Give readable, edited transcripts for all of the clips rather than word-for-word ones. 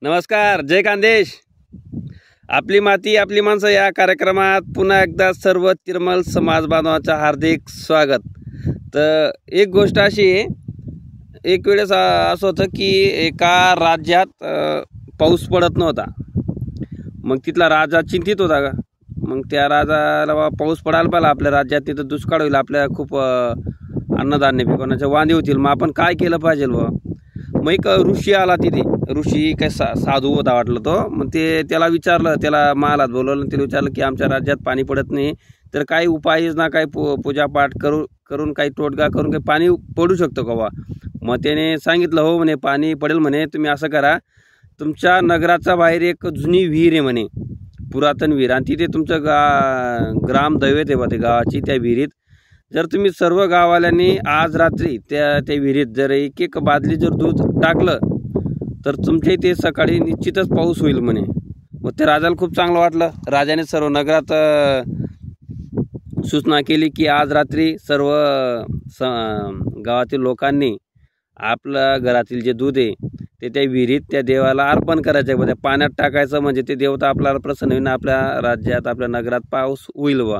नमस्कार, जय खानदेश. आपली माती आपली माणसं या कार्यक्रमात पुन्हा एकदा सर्व तिरमल समाज बांधवांचं हार्दिक स्वागत. तर एक गोष्ट अशी आहे, एक वेळेस असं होतं की एका राज्यात पाऊस पडत नव्हता. मग तिथला राजा चिंतित होता का. मग त्या राजाला पाऊस पडायला पाहिजे आपल्या राज्यात, तिथं दुष्काळ होईल, आपल्या खूप अन्नधान्य पिकवण्याचे वांदे होतील, मग आपण काय केलं पाहिजे बा. मग एक ऋषी आला तिथे. ऋषी काय साधू होता वाटलं तो. मग त्याला विचारलं, त्याला महालात बोलवलं, त्याला विचारलं की आमच्या राज्यात पाणी पडत नाही, तर काही उपाययोजना, काही पूजापाठ करून काही टोटका करून काही पाणी पडू शकतो का बा. मग त्याने सांगितलं, हो म्हणे पाणी पडेल म्हणे. तुम्ही असं करा, तुमच्या नगराच्या बाहेर एक जुनी विहीर आहे म्हणे, पुरातन विहीर, आणि तिथे तुमचं ग्रामदैवत आहे बा ते गावाची. त्या विहिरीत जर तुम्ही सर्व गाववाल्यांनी आज रात्री त्या विहिरीत जर एक एक बादली जर दूध टाकलं तर तुमच्या इथे सकाळी निश्चितच पाऊस होईल म्हणे. मग त्या राजाला खूप चांगलं वाटलं. राजाने सर्व नगरात सूचना केली की आज रात्री सर्व गावातील लोकांनी आपल्या घरातील जे दूध आहे ते त्या विहिरीत त्या देवाला अर्पण करायचं, त्या पाण्यात टाकायचं, म्हणजे ते देवता आपल्याला प्रसन्न होईन, आपल्या राज्यात आपल्या नगरात पाऊस होईल बा.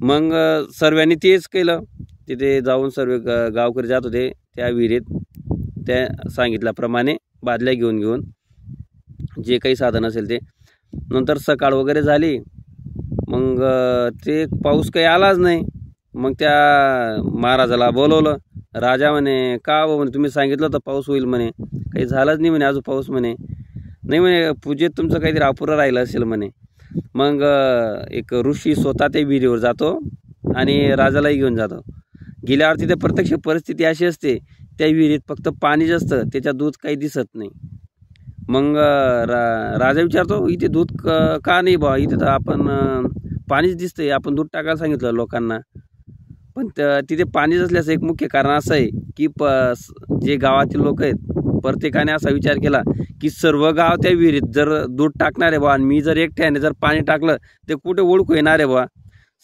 मग सर्वांनी तेच केलं. तिथे जाऊन सर्व गावकरी जात होते त्या विहिरीत, त्या सांगितल्याप्रमाणे बादल्या घेऊन जे काही साधन असेल ते. नंतर सकाळ वगैरे झाली, मग ते पाऊस काही आलाच नाही. मग त्या महाराजाला बोलवलं. राजा म्हणे, का हो म्हणे, तुम्ही सांगितलं होतं पाऊस होईल म्हणे, काही झालंच नाही म्हणे अजून पाऊस म्हणे. नाही म्हणे, पूजेत तुमचं काहीतरी अपुरं राहिलं असेल म्हणे. मग एक ऋषी स्वतः त्या विहिरीवर जातो आणि राजालाही घेऊन जातो. गेल्यावर तिथे प्रत्यक्ष परिस्थिती अशी असते, त्या विहिरीत फक्त पाणीच असतं, त्याच्यात दूध काही दिसत नाही. मग राजा विचारतो, इथे दूध का नाही बा, इथे तर आपण पाणीच दिसतंय, आपण दूध टाकायला सांगितलं लोकांना. पण तिथे पाणीच असल्याचं एक मुख्य कारण असं आहे की जे गावातील लोक आहेत प्रत्येकाने असा विचार केला की सर्व गाव त्या विहिरीत जर दूध टाकणार आहे बा, आणि मी जर एकट्याने जर पाणी टाकलं ते कुठे ओळखू येणार आहे बा.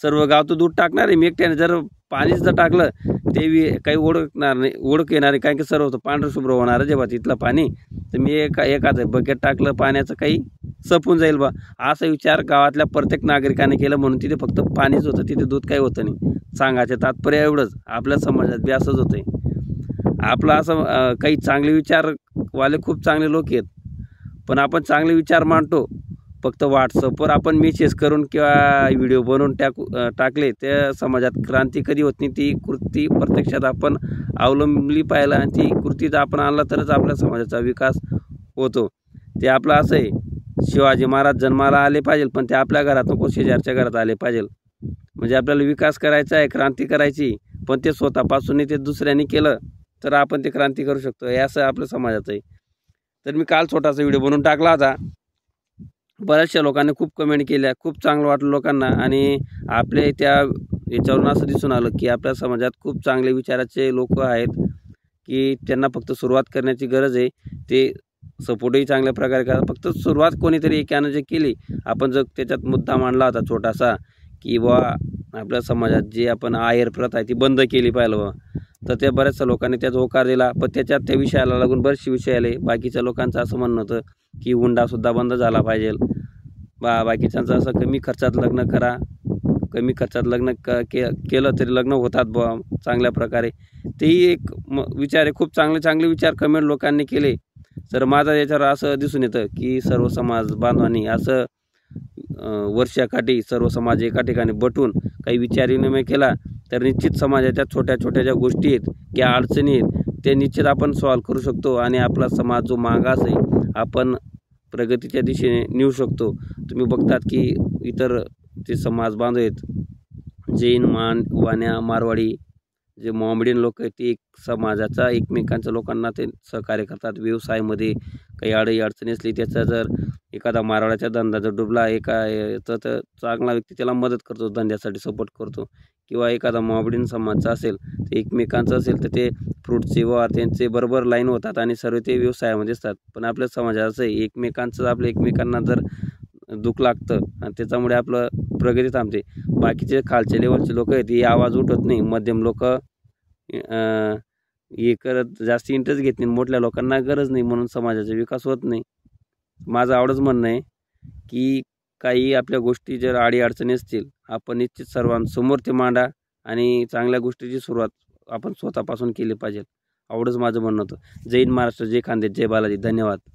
सर्व गाव तर दूध टाकणार आहे, मी एकट्याने जर पाणीच जर टाकलं ते काही ओळख येणार नाही, कारण की सर्व होतं पांढरं शुभ्र होणार आहे बा तिथलं पाणी. तर मी एखादं बकेट टाकलं पाण्याचं, काही सपून जाईल बा, असा विचार गावातल्या प्रत्येक नागरिकाने केलं. म्हणून तिथे फक्त पाणीच होतं, तिथे दूध काही होतं नाही. सांगायचं तात्पर्य एवढंच. आपल्या समाजात बी असंच होतंय. आपलं असं काही चांगले विचारवाले खूप चांगले लोक आहेत, पण आपण चांगले विचार मांडतो फक्त व्हॉट्सअपवर आपण मेसेज करून किंवा व्हिडिओ बनवून टाकले, त्या समाजात क्रांती कधी होत नाही. ती कृती प्रत्यक्षात आपण अवलंबली पाहिलं, आणि ती कृतीत आपण आणला तरच आपल्या समाजाचा विकास होतो. ते आपलं असं आहे, शिवाजी महाराज जन्माला आले पाहिजे, पण ते आपल्या घरात नको, शेजारच्या घरात आले पाहिजे. म्हणजे आपल्याला विकास करायचा आहे, क्रांती करायची, पण ते स्वतःपासून ते दुसऱ्यांनी केलं तर आपण ते क्रांती करू शकतो. हे असं आपल्या समाजाचं आहे. तर मी काल छोटासा व्हिडिओ बनवून टाकला होता. बऱ्याचशा लोकांनी खूप कमेंट केल्या, खूप चांगलं वाटलं लोकांना. आणि आपले त्या याच्यावरून असं दिसून आलं की आपल्या समाजात खूप चांगले विचाराचे लोक आहेत, की त्यांना फक्त सुरुवात करण्याची गरज आहे. ते सपोर्टही चांगल्या प्रकारे करा. फक्त सुरुवात कोणीतरी एकानं जे केली, आपण जर त्याच्यात मुद्दा मांडला होता छोटासा की बा आपल्या समाजात जे आपण आहेर प्रथा आहे ती बंद केली पाहिजे बा, तर त्या बऱ्याचशा लोकांनी त्याचा होकार दिला. पण त्याच्यात त्या विषयाला लागून बरेचसे विषय आले. बाकीच्या लोकांचं असं म्हणणं होतं की हुंडासुद्धा बंद झाला पाहिजे बा. बाकीच्यांचं असं कमी खर्चात लग्न करा, कमी खर्चात लग्न केलं तरी लग्न होतात बा चांगल्या प्रकारे. तेही एक विचार आहे. खूप चांगले विचार कमेंट लोकांनी केले. तर माझं याच्यावर असं दिसून येतं की सर्व समाज बांधवांनी असं वर्षाकाठी सर्व समाज एका ठिकाणी बटून काही विचार विनिमय केला तर निश्चित समाजाच्या छोट्या ज्या गोष्टी आहेत, ज्या अडचणी आहेत, ते निश्चित आपण सॉल्व करू शकतो, आणि आपला समाज जो मागास आहे आपण प्रगतीच्या दिशेने नेऊ शकतो. तुम्ही बघतात की इतर जे समाज बांधव आहेत, जैन, वाण्या, मारवाडी, जे मोमेडियन लोक आहेत, ते एक समाजाचा एकमेकांच्या लोकांना ते सहकार्य करतात. व्यवसायामध्ये काही अडचणी असली, त्याचा जर एखादा मारवाड्याचा धंदा जर डुबला, तर चांगला व्यक्ती त्याला मदत करतो, धंद्यासाठी सपोर्ट करतो. किंवा एखादा मोमेडियन समाजचा असेल, ते एकमेकांचं असेल तर ते फ्रूटचे व्यवहार त्यांचे बरोबर लाईन होतात आणि सर्व ते व्यवसायामध्ये असतात. पण आपल्या समाजाचं एकमेकांचं, आपल्या एकमेकांना जर दुःख लागतं आणि त्याच्यामुळे आपलं प्रगती थांबते. बाकीचे खालच्या लेवलचे लोक आहेत, हे आवाज उठत नाही. मध्यम लोक हे करत जास्त इंटरेस्ट घेत नाही. मोठ्या लोकांना गरज नाही, म्हणून समाजाचा विकास होत नाही. माझं आवडच म्हणणं आहे की काही आपल्या गोष्टी जर अडीअडचणी असतील, आपण निश्चित सर्वांसमोर ते मांडा आणि चांगल्या गोष्टीची सुरुवात आपण स्वतःपासून केली पाहिजे. आवडच माझं म्हणणं होतं. जय हिंद महाराष्ट्र, जय खानदेश, जय बालाजी. धन्यवाद.